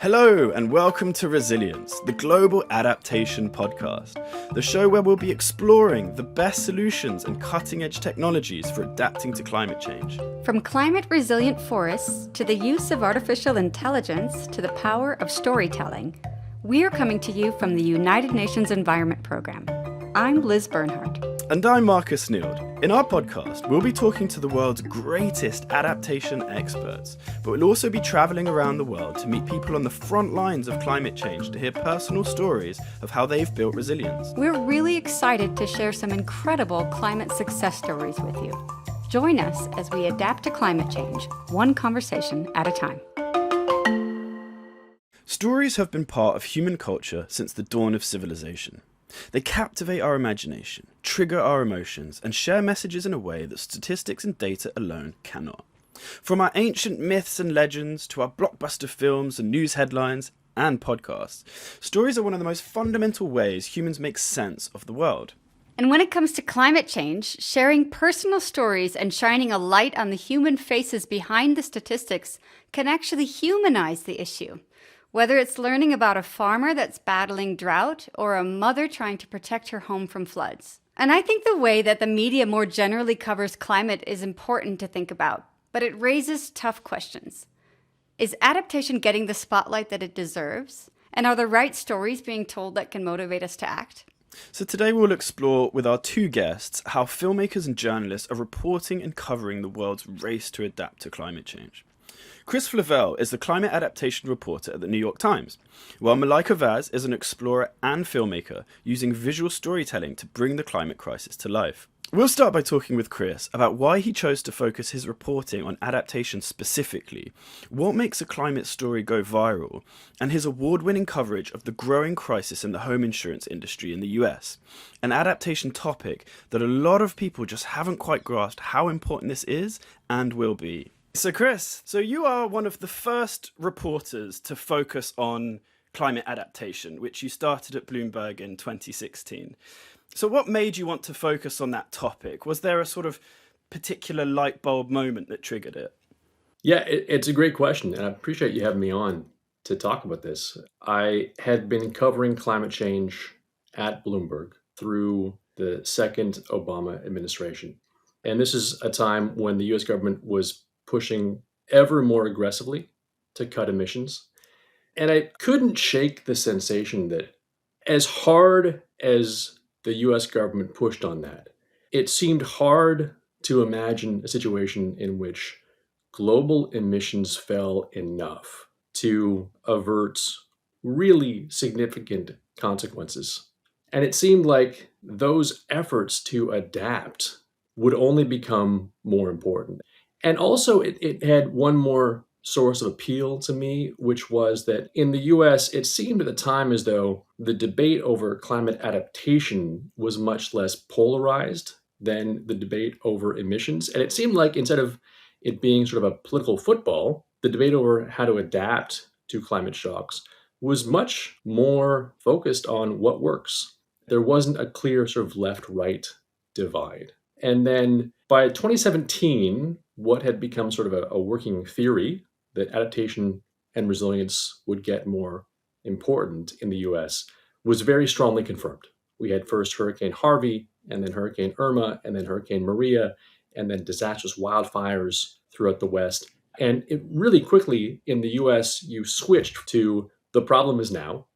Hello and welcome to Resilience, the global adaptation podcast, the show where we'll be exploring the best solutions and cutting-edge technologies for adapting to climate change. From climate-resilient forests to the use of artificial intelligence to the power of storytelling, we are coming to you from the United Nations Environment Programme. I'm Liz Bernhardt. And I'm Marcus Neild. In our podcast, we'll be talking to the world's greatest adaptation experts, but we'll also be travelling around the world to meet people on the front lines of climate change to hear personal stories of how they've built resilience. We're really excited to share some incredible climate success stories with you. Join us as we adapt to climate change, one conversation at a time. Stories have been part of human culture since the dawn of civilization. They captivate our imagination, trigger our emotions, and share messages in a way that statistics and data alone cannot. From our ancient myths and legends to our blockbuster films and news headlines and podcasts, stories are one of the most fundamental ways humans make sense of the world. And when it comes to climate change, sharing personal stories and shining a light on the human faces behind the statistics can actually humanize the issue. Whether it's learning about a farmer that's battling drought or a mother trying to protect her home from floods. And I think the way that the media more generally covers climate is important to think about, but it raises tough questions. Is adaptation getting the spotlight that it deserves? And are the right stories being told that can motivate us to act? So today we'll explore with our two guests how filmmakers and journalists are reporting and covering the world's race to adapt to climate change. Christopher Flavelle is the climate adaptation reporter at the New York Times, while Malaika Vaz is an explorer and filmmaker using visual storytelling to bring the climate crisis to life. We'll start by talking with Chris about why he chose to focus his reporting on adaptation specifically, what makes a climate story go viral, and his award-winning coverage of the growing crisis in the home insurance industry in the US, an adaptation topic that a lot of people just haven't quite grasped how important this is and will be. So Chris, you are one of the first reporters to focus on climate adaptation, which you started at Bloomberg in 2016. So what made you want to focus on that topic? Was there a sort of particular light bulb moment that triggered it? Yeah, it's a great question, and I appreciate you having me on to talk about this. I had been covering climate change at Bloomberg through the second Obama administration. And this is a time when the US government was pushing ever more aggressively to cut emissions. And I couldn't shake the sensation that as hard as the US government pushed on that, it seemed hard to imagine a situation in which global emissions fell enough to avert really significant consequences. And it seemed like those efforts to adapt would only become more important. And also, it had one more source of appeal to me, which was that in the US, it seemed at the time as though the debate over climate adaptation was much less polarized than the debate over emissions. And it seemed like instead of it being sort of a political football, the debate over how to adapt to climate shocks was much more focused on what works. There wasn't a clear sort of left-right divide. And then by 2017, what had become sort of a working theory that adaptation and resilience would get more important in the US was very strongly confirmed. We had first Hurricane Harvey, and then Hurricane Irma, and then Hurricane Maria, and then disastrous wildfires throughout the West. And it really quickly in the US, you switched to the problem is now,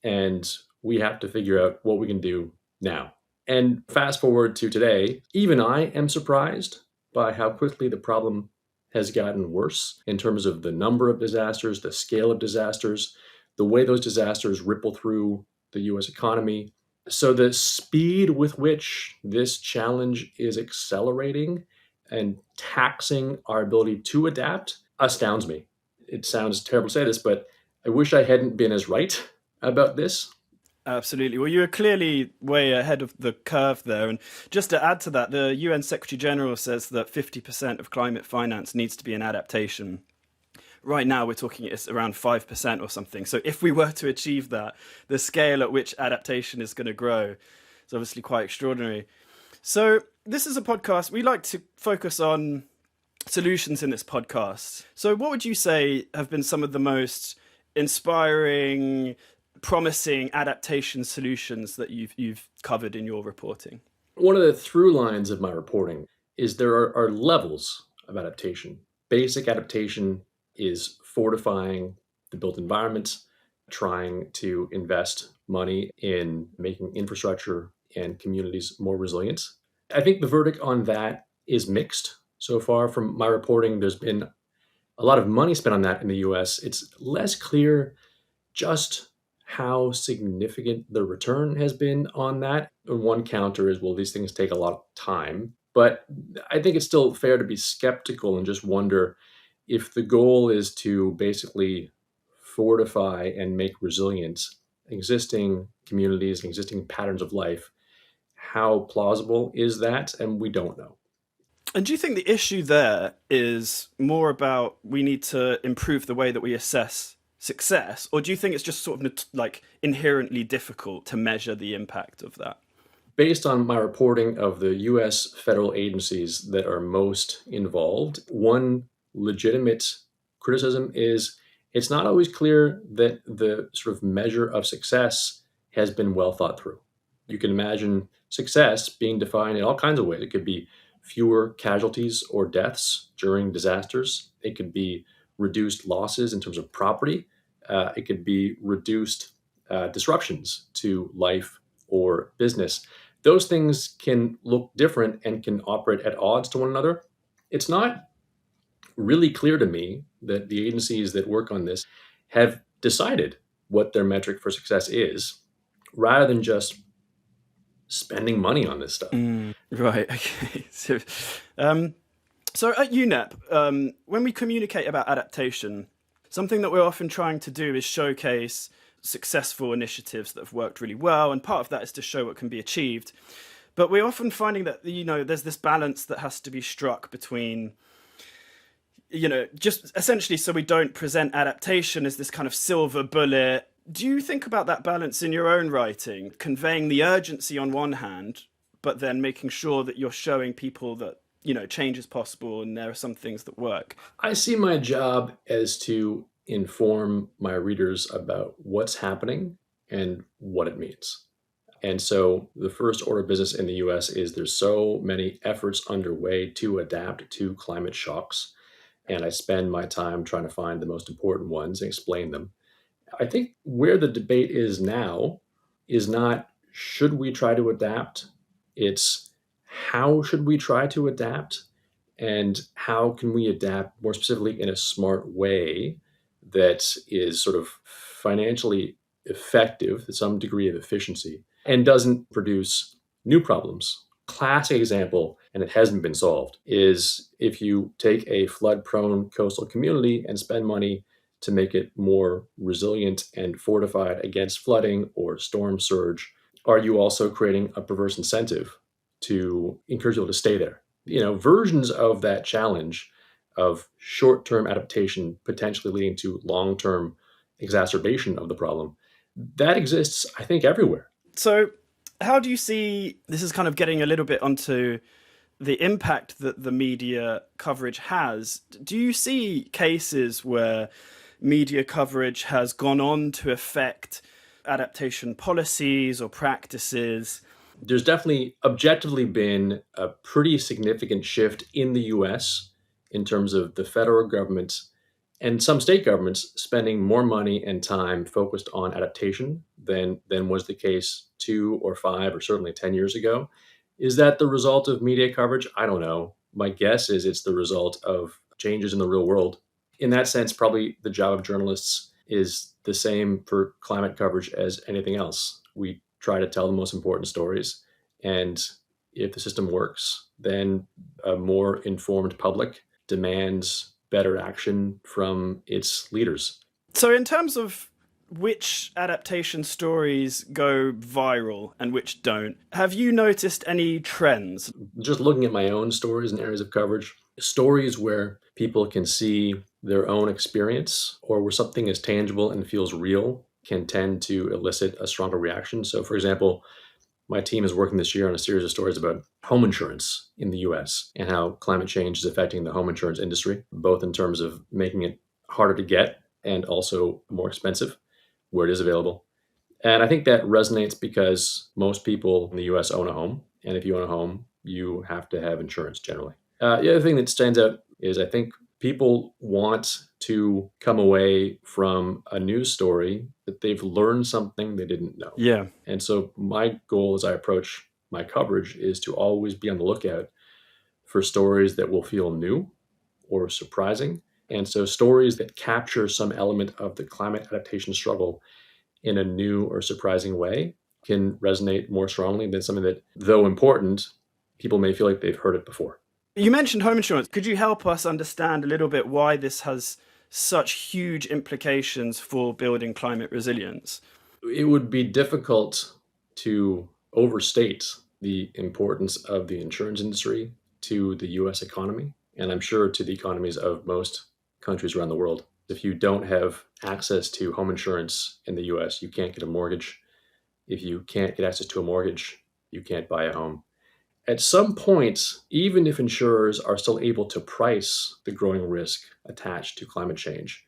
and we have to figure out what we can do now. And fast forward to today, even I am surprised by how quickly the problem has gotten worse in terms of the number of disasters, the scale of disasters, the way those disasters ripple through the US economy. So the speed with which this challenge is accelerating and taxing our ability to adapt astounds me. It sounds terrible to say this, but I wish I hadn't been as right about this. Absolutely. Well, you are clearly way ahead of the curve there. And just to add to that, the UN Secretary General says that 50% of climate finance needs to be in adaptation. Right now, we're talking it's around 5% or something. So if we were to achieve that, the scale at which adaptation is going to grow is obviously quite extraordinary. So this is a podcast. We like to focus on solutions in this podcast. So what would you say have been some of the most inspiring, promising adaptation solutions that you've covered in your reporting? One of the through lines of my reporting is there are levels of adaptation. Basic adaptation is fortifying the built environment, trying to invest money in making infrastructure and communities more resilient. I think the verdict on that is mixed. So far from my reporting, there's been a lot of money spent on that in the US. It's less clear just how significant the return has been on that. And one counter is, well, these things take a lot of time. But I think it's still fair to be skeptical and just wonder if the goal is to basically fortify and make resilient existing communities and existing patterns of life, how plausible is that? And we don't know. And do you think the issue there is more about we need to improve the way that we assess success, or do you think it's just sort of like inherently difficult to measure the impact of that? Based on my reporting of the US federal agencies that are most involved, one legitimate criticism is it's not always clear that the sort of measure of success has been well thought through. You can imagine success being defined in all kinds of ways. It could be fewer casualties or deaths during disasters. It could be reduced losses in terms of property. It could be reduced disruptions to life or business. Those things can look different and can operate at odds to one another. It's not really clear to me that the agencies that work on this have decided what their metric for success is, rather than just spending money on this stuff. Right. Okay. So at UNEP, when we communicate about adaptation, something that we're often trying to do is showcase successful initiatives that have worked really well, and part of that is to show what can be achieved. But we're often finding that, there's this balance that has to be struck between, just essentially so we don't present adaptation as this kind of silver bullet. Do you think about that balance in your own writing, conveying the urgency on one hand, but then making sure that you're showing people that, change is possible and there are some things that work? I see my job as to inform my readers about what's happening and what it means. And so the first order of business in the US is there's so many efforts underway to adapt to climate shocks. And I spend my time trying to find the most important ones and explain them. I think where the debate is now is not should we try to adapt? It's how should we try to adapt? And how can we adapt more specifically in a smart way that is sort of financially effective to some degree of efficiency and doesn't produce new problems? Classic example, and it hasn't been solved, is if you take a flood-prone coastal community and spend money to make it more resilient and fortified against flooding or storm surge, are you also creating a perverse incentive to encourage people to stay there? Versions of that challenge of short-term adaptation potentially leading to long-term exacerbation of the problem, that exists, I think, everywhere. So how do you see, this is kind of getting a little bit onto the impact that the media coverage has. Do you see cases where media coverage has gone on to affect adaptation policies or practices? There's definitely objectively been a pretty significant shift in the US in terms of the federal government and some state governments spending more money and time focused on adaptation than was the case 2 or 5 or certainly 10 years ago. Is that the result of media coverage? I don't know. My guess is it's the result of changes in the real world. In that sense, probably the job of journalists is the same for climate coverage as anything else. We try to tell the most important stories. And if the system works, then a more informed public demands better action from its leaders. So in terms of which adaptation stories go viral and which don't, have you noticed any trends? Just looking at my own stories and areas of coverage, stories where people can see their own experience or where something is tangible and feels real can tend to elicit a stronger reaction. So, for example, my team is working this year on a series of stories about home insurance in the US and how climate change is affecting the home insurance industry, both in terms of making it harder to get and also more expensive where it is available. And I think that resonates because most people in the US own a home. And if you own a home, you have to have insurance generally. The other thing that stands out is I think people want to come away from a news story that they've learned something they didn't know. Yeah. And so my goal as I approach my coverage is to always be on the lookout for stories that will feel new or surprising. And so stories that capture some element of the climate adaptation struggle in a new or surprising way can resonate more strongly than something that, though important, people may feel like they've heard it before. You mentioned home insurance. Could you help us understand a little bit why this has such huge implications for building climate resilience? It would be difficult to overstate the importance of the insurance industry to the US economy, and I'm sure to the economies of most countries around the world. If you don't have access to home insurance in the US, you can't get a mortgage. If you can't get access to a mortgage, you can't buy a home. At some point, even if insurers are still able to price the growing risk attached to climate change,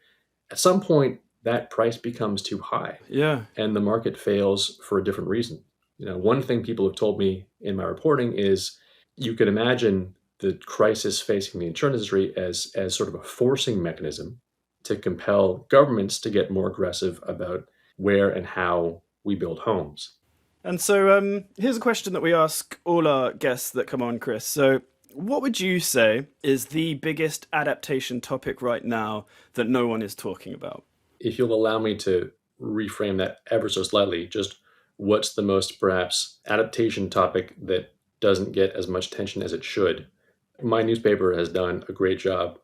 at some point that price becomes too high. Yeah. And the market fails for a different reason. One thing people have told me in my reporting is you could imagine the crisis facing the insurance industry as sort of a forcing mechanism to compel governments to get more aggressive about where and how we build homes. And so here's a question that we ask all our guests that come on, Chris. So what would you say is the biggest adaptation topic right now that no one is talking about? If you'll allow me to reframe that ever so slightly, just what's the most perhaps adaptation topic that doesn't get as much attention as it should? My newspaper has done a great job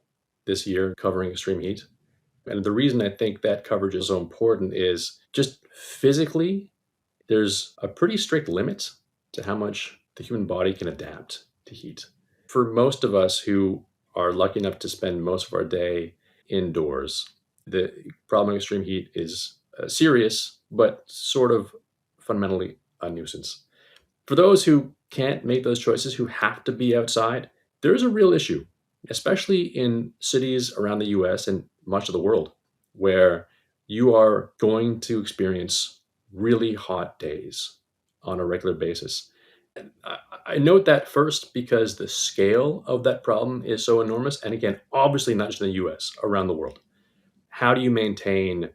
this year covering extreme heat. And the reason I think that coverage is so important is just physically, there's a pretty strict limit to how much the human body can adapt to heat. For most of us who are lucky enough to spend most of our day indoors, the problem of extreme heat is serious, but sort of fundamentally a nuisance. For those who can't make those choices, who have to be outside, there's a real issue, especially in cities around the US and much of the world, where you are going to experience really hot days on a regular basis. And I note that first because the scale of that problem is so enormous. And again, obviously not just in the US, around the world. How do you maintain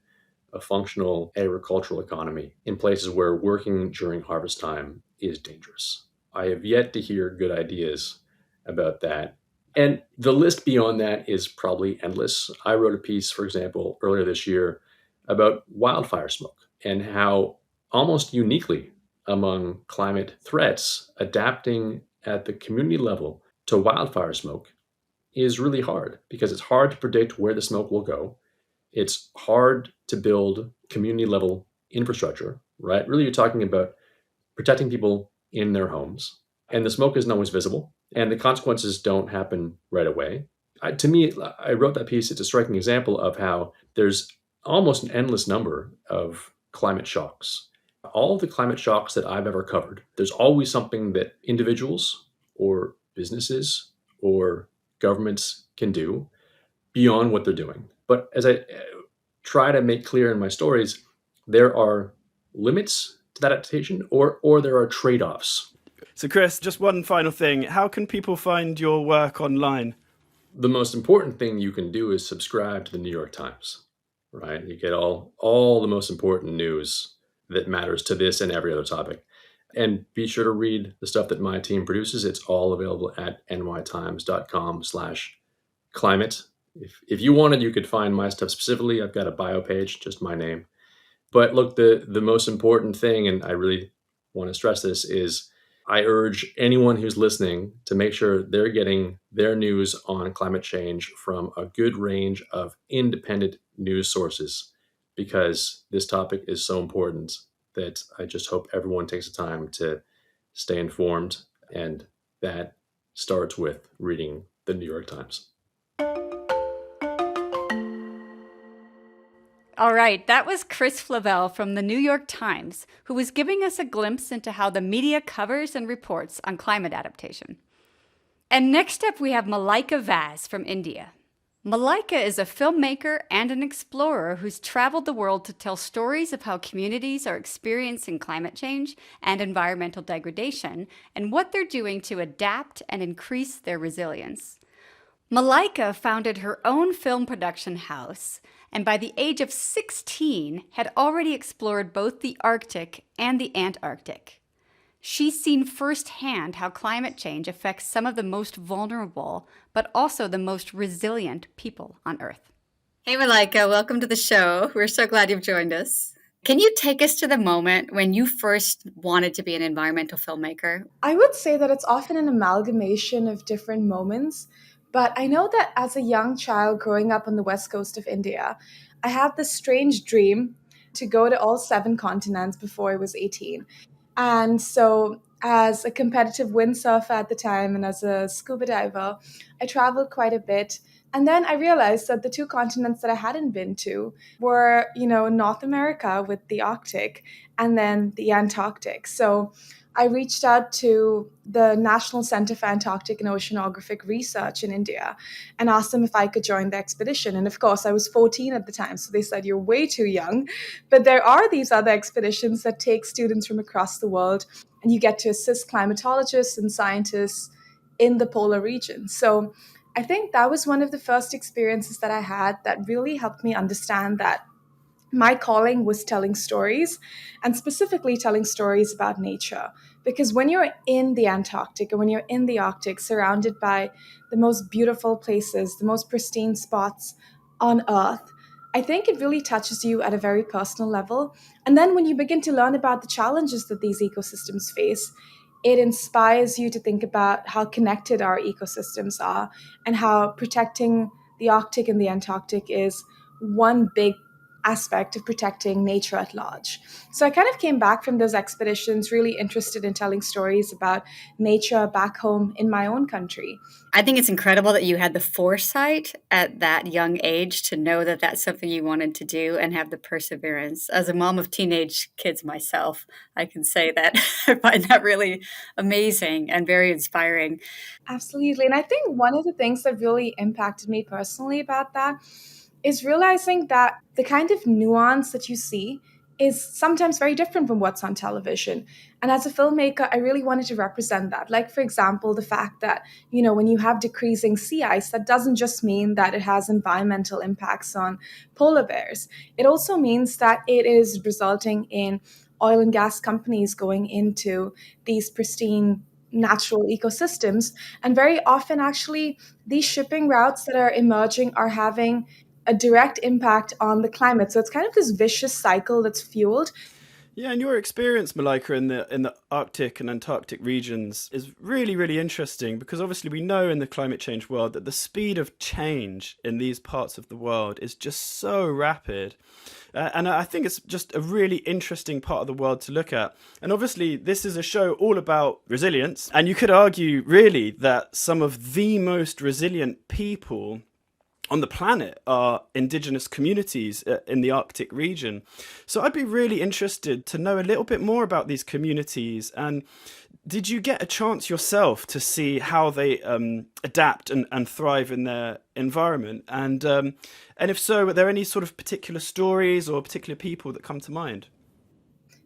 a functional agricultural economy in places where working during harvest time is dangerous? I have yet to hear good ideas about that. And the list beyond that is probably endless. I wrote a piece, for example, earlier this year about wildfire smoke and how almost uniquely among climate threats, adapting at the community level to wildfire smoke is really hard because it's hard to predict where the smoke will go. It's hard to build community level infrastructure, right? Really, you're talking about protecting people in their homes, and the smoke isn't always visible, and the consequences don't happen right away. To me, I wrote that piece. It's a striking example of how there's almost an endless number of climate shocks. All of the climate shocks that I've ever covered, there's always something that individuals or businesses or governments can do beyond what they're doing. But as I try to make clear in my stories, there are limits to that adaptation or there are trade-offs. So Chris, just one final thing. How can people find your work online? The most important thing you can do is subscribe to the New York Times, right? You get all the most important news that matters to this and every other topic. And be sure to read the stuff that my team produces. It's all available at nytimes.com/climate. If you wanted, you could find my stuff specifically. I've got a bio page, just my name. But look, the most important thing, and I really want to stress this, is I urge anyone who's listening to make sure they're getting their news on climate change from a good range of independent news sources, because this topic is so important that I just hope everyone takes the time to stay informed. And that starts with reading the New York Times. All right, that was Chris Flavelle from the New York Times, who was giving us a glimpse into how the media covers and reports on climate adaptation. And next up, we have Malaika Vaz from India. Malaika is a filmmaker and an explorer who's traveled the world to tell stories of how communities are experiencing climate change and environmental degradation and what they're doing to adapt and increase their resilience. Malaika founded her own film production house and by the age of 16 had already explored both the Arctic and the Antarctic. She's seen firsthand how climate change affects some of the most vulnerable, but also the most resilient people on Earth. Hey, Malaika, welcome to the show. We're so glad you've joined us. Can you take us to the moment when you first wanted to be an environmental filmmaker? I would say that it's often an amalgamation of different moments, but I know that as a young child growing up on the west coast of India, I had this strange dream to go to all 7 continents before I was 18. And so, as a competitive windsurfer at the time and as a scuba diver, I traveled quite a bit. And then I realized that the 2 continents that I hadn't been to were, North America with the Arctic and then the Antarctic. So I reached out to the National Center for Antarctic and Oceanographic Research in India and asked them if I could join the expedition. And of course, I was 14 at the time, so they said, "You're way too young." But there are these other expeditions that take students from across the world, and you get to assist climatologists and scientists in the polar region. So I think that was one of the first experiences that I had that really helped me understand that my calling was telling stories, and specifically telling stories about nature. Because when you're in the Antarctic or when you're in the Arctic, surrounded by the most beautiful places, the most pristine spots on Earth, I think it really touches you at a very personal level. And then when you begin to learn about the challenges that these ecosystems face, it inspires you to think about how connected our ecosystems are and how protecting the Arctic and the Antarctic is one big aspect of protecting nature at large. So I kind of came back from those expeditions really interested in telling stories about nature back home in my own country. I think it's incredible that you had the foresight at that young age to know that that's something you wanted to do and have the perseverance. As a mom of teenage kids myself, I can say that I find that really amazing and very inspiring. Absolutely. And I think one of the things that really impacted me personally about that is realizing that the kind of nuance that you see is sometimes very different from what's on television. And as a filmmaker, I really wanted to represent that. Like, for example, the fact that, when you have decreasing sea ice, that doesn't just mean that it has environmental impacts on polar bears. It also means that it is resulting in oil and gas companies going into these pristine natural ecosystems. And very often, actually, these shipping routes that are emerging are having a direct impact on the climate. So it's kind of this vicious cycle that's fueled. Yeah, and your experience, Malaika, in the Arctic and Antarctic regions is really, really interesting because obviously we know in the climate change world that the speed of change in these parts of the world is just so rapid. And I think it's just a really interesting part of the world to look at. And obviously, this is a show all about resilience. And you could argue, really, that some of the most resilient people on the planet are indigenous communities in the Arctic region. So I'd be really interested to know a little bit more about these communities. And did you get a chance yourself to see how they adapt and thrive in their environment? And if so, are there any sort of particular stories or particular people that come to mind?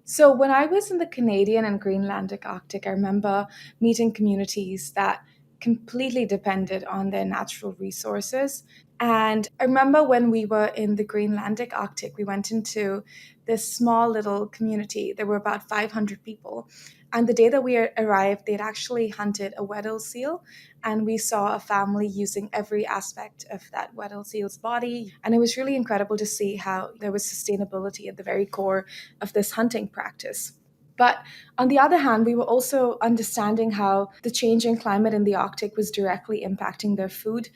So when I was in the Canadian and Greenlandic Arctic, I remember meeting communities that completely depended on their natural resources. And I remember when we were in the Greenlandic Arctic, we went into this small little community. There were about 500 people. And the day that we arrived, they'd actually hunted a Weddell seal. And we saw a family using every aspect of that Weddell seal's body. And it was really incredible to see how there was sustainability at the very core of this hunting practice. But on the other hand, we were also understanding how the changing climate in the Arctic was directly impacting their food.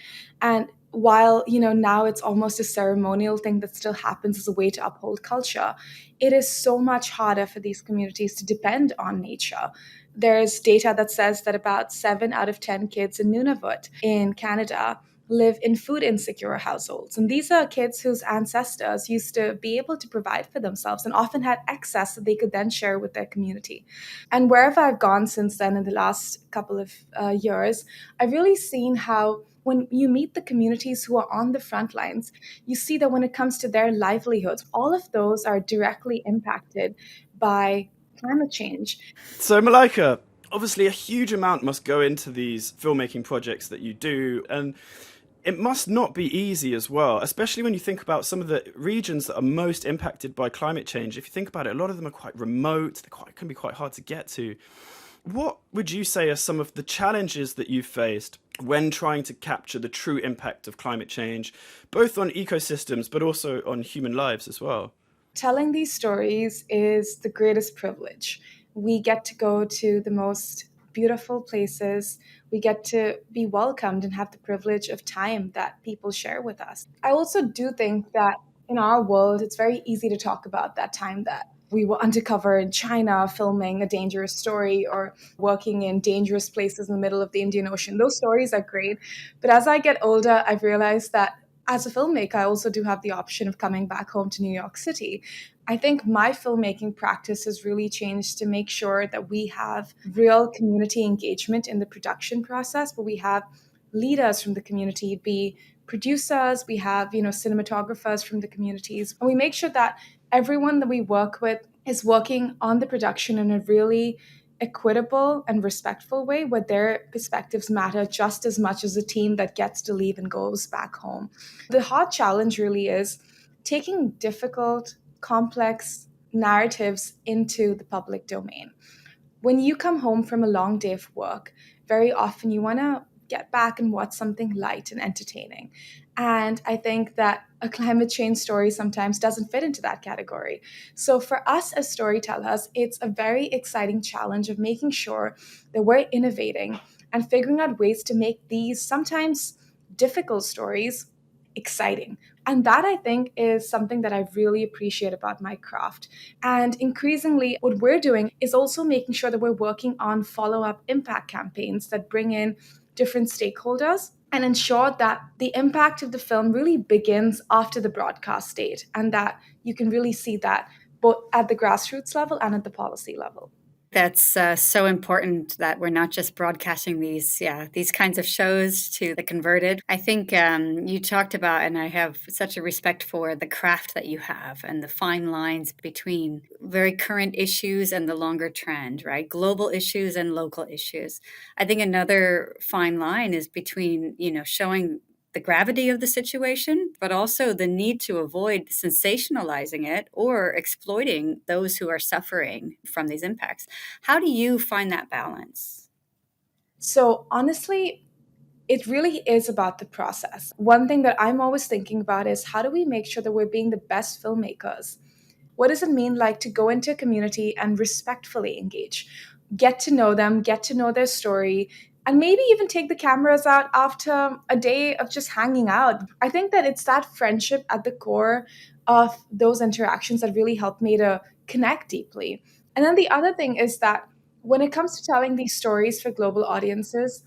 And while, now it's almost a ceremonial thing that still happens as a way to uphold culture, it is so much harder for these communities to depend on nature. There's data that says that about 7 out of 10 kids in Nunavut in Canada live in food insecure households. And these are kids whose ancestors used to be able to provide for themselves and often had excess that they could then share with their community. And wherever I've gone since then in the last couple of years, I've really seen how when you meet the communities who are on the front lines, you see that when it comes to their livelihoods, all of those are directly impacted by climate change. So, Malaika, obviously a huge amount must go into these filmmaking projects that you do, and it must not be easy as well, especially when you think about some of the regions that are most impacted by climate change. If you think about it, a lot of them are quite remote, can be quite hard to get to. What would you say are some of the challenges that you've faced when trying to capture the true impact of climate change, both on ecosystems but also on human lives as well? Telling these stories is the greatest privilege. We get to go to the most beautiful places. We get to be welcomed and have the privilege of time that people share with us. I also do think that in our world, it's very easy to talk about that time that we were undercover in China filming a dangerous story or working in dangerous places in the middle of the Indian Ocean. Those stories are great. But as I get older, I've realized that as a filmmaker, I also do have the option of coming back home to New York City. I think my filmmaking practice has really changed to make sure that we have real community engagement in the production process, but we have leaders from the community, be producers, we have, cinematographers from the communities, and we make sure that everyone that we work with is working on the production in a really equitable and respectful way where their perspectives matter just as much as the team that gets to leave and goes back home. The hard challenge really is taking difficult, complex narratives into the public domain. When you come home from a long day of work, very often you want to get back and watch something light and entertaining. And I think that a climate change story sometimes doesn't fit into that category. So for us as storytellers, it's a very exciting challenge of making sure that we're innovating and figuring out ways to make these sometimes difficult stories exciting. And that, I think, is something that I really appreciate about my craft. And increasingly, what we're doing is also making sure that we're working on follow-up impact campaigns that bring in different stakeholders and ensure that the impact of the film really begins after the broadcast date, and that you can really see that both at the grassroots level and at the policy level. That's so important that we're not just broadcasting these kinds of shows to the converted. I think you talked about, and I have such a respect for the craft that you have and the fine lines between very current issues and the longer trend, right? Global issues and local issues. I think another fine line is between, showing the gravity of the situation, but also the need to avoid sensationalizing it or exploiting those who are suffering from these impacts. How do you find that balance? So honestly, it really is about the process. One thing that I'm always thinking about is how do we make sure that we're being the best filmmakers? What does it mean like to go into a community and respectfully engage? Get to know them, get to know their story, and maybe even take the cameras out after a day of just hanging out. I think that it's that friendship at the core of those interactions that really helped me to connect deeply. And then the other thing is that when it comes to telling these stories for global audiences,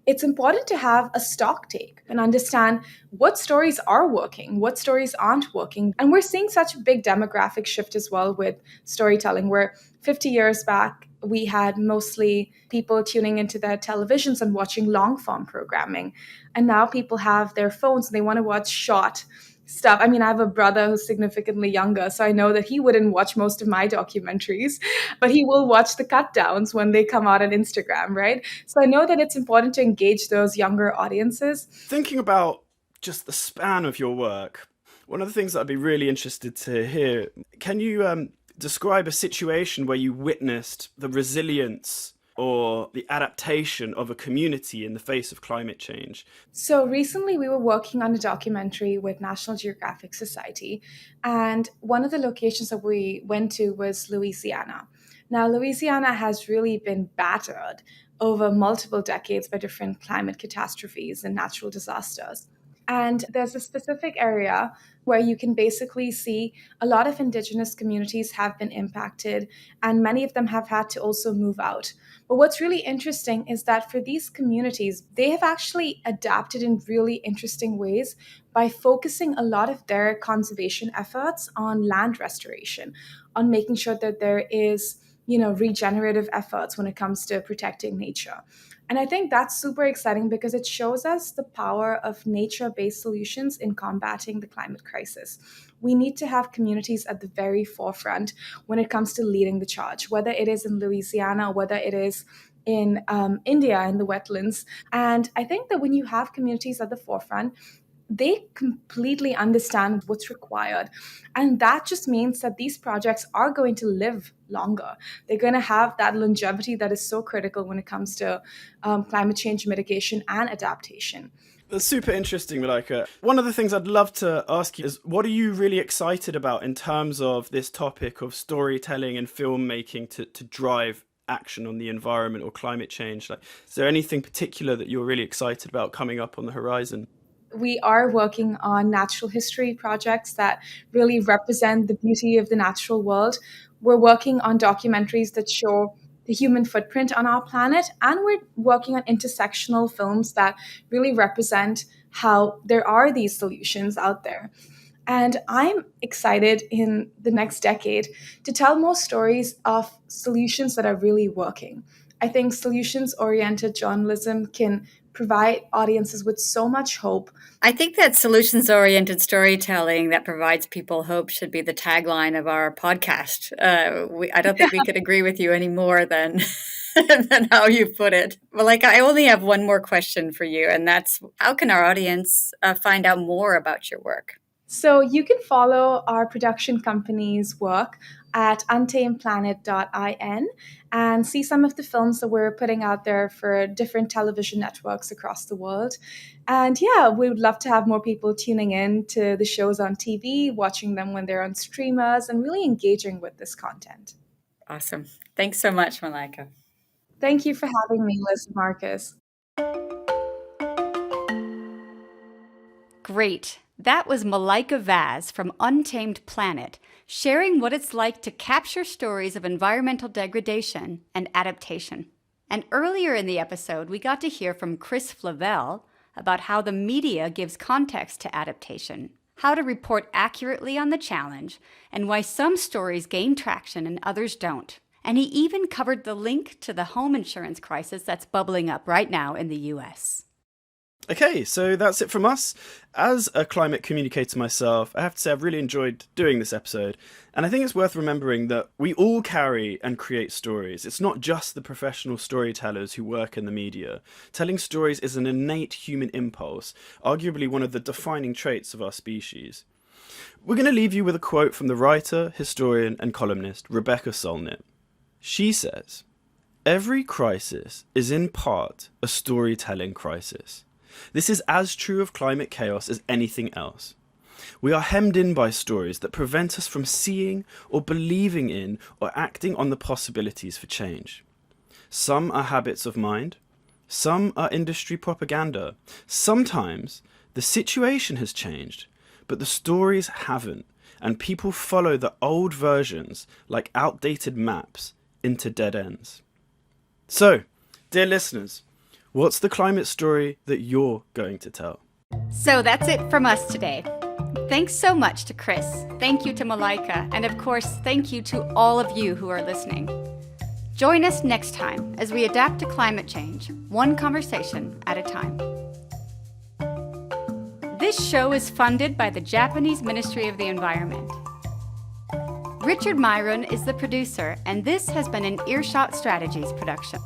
it's important to have a stock take and understand what stories are working, what stories aren't working. And we're seeing such a big demographic shift as well with storytelling, where 50 years back, we had mostly people tuning into their televisions and watching long form programming. And now people have their phones and they want to watch short stuff. I mean, I have a brother who's significantly younger, so I know that he wouldn't watch most of my documentaries, but he will watch the cut downs when they come out on Instagram, right? So I know that it's important to engage those younger audiences. Thinking about just the span of your work, one of the things that I'd be really interested to hear, can you describe a situation where you witnessed the resilience or the adaptation of a community in the face of climate change? So recently we were working on a documentary with National Geographic Society, and one of the locations that we went to was Louisiana. Now, Louisiana has really been battered over multiple decades by different climate catastrophes and natural disasters. And there's a specific area where you can basically see a lot of indigenous communities have been impacted, and many of them have had to also move out. But what's really interesting is that for these communities, they have actually adapted in really interesting ways by focusing a lot of their conservation efforts on land restoration, on making sure that there is, regenerative efforts when it comes to protecting nature. And I think that's super exciting because it shows us the power of nature-based solutions in combating the climate crisis. We need to have communities at the very forefront when it comes to leading the charge, whether it is in Louisiana, whether it is in India, in the wetlands. And I think that when you have communities at the forefront, they completely understand what's required. And that just means that these projects are going to live longer. They're going to have that longevity that is so critical when it comes to climate change mitigation and adaptation. That's super interesting, Malaika. One of the things I'd love to ask you is, what are you really excited about in terms of this topic of storytelling and filmmaking to drive action on the environment or climate change? Like, is there anything particular that you're really excited about coming up on the horizon? We are working on natural history projects that really represent the beauty of the natural world. We're working on documentaries that show the human footprint on our planet, and we're working on intersectional films that really represent how there are these solutions out there. And I'm excited in the next decade to tell more stories of solutions that are really working. I think solutions-oriented journalism can provide audiences with so much hope. I think that solutions-oriented storytelling that provides people hope should be the tagline of our podcast. I don't think we could agree with you any more than how you put it. Well, I only have one more question for you, and that's, how can our audience find out more about your work? So you can follow our production company's work at untamedplanet.in and see some of the films that we're putting out there for different television networks across the world. And yeah, we would love to have more people tuning in to the shows on TV, watching them when they're on streamers, and really engaging with this content. Awesome. Thanks so much, Malaika. Thank you for having me, Lis and Marcus. Great. That was Malaika Vaz from Untamed Planet, sharing what it's like to capture stories of environmental degradation and adaptation. And earlier in the episode, we got to hear from Chris Flavelle about how the media gives context to adaptation, how to report accurately on the challenge, and why some stories gain traction and others don't. And he even covered the link to the home insurance crisis that's bubbling up right now in the US. Okay, so that's it from us. As a climate communicator myself, I have to say I've really enjoyed doing this episode. And I think it's worth remembering that we all carry and create stories. It's not just the professional storytellers who work in the media. Telling stories is an innate human impulse, arguably one of the defining traits of our species. We're going to leave you with a quote from the writer, historian, and columnist Rebecca Solnit. She says, "Every crisis is in part a storytelling crisis. This is as true of climate chaos as anything else. We are hemmed in by stories that prevent us from seeing or believing in or acting on the possibilities for change. Some are habits of mind, some are industry propaganda. Sometimes the situation has changed, but the stories haven't, and people follow the old versions like outdated maps into dead ends." So, dear listeners, what's the climate story that you're going to tell? So that's it from us today. Thanks so much to Chris. Thank you to Malaika. And of course, thank you to all of you who are listening. Join us next time as we adapt to climate change, one conversation at a time. This show is funded by the Japanese Ministry of the Environment. Richard Myron is the producer, and this has been an Earshot Strategies production.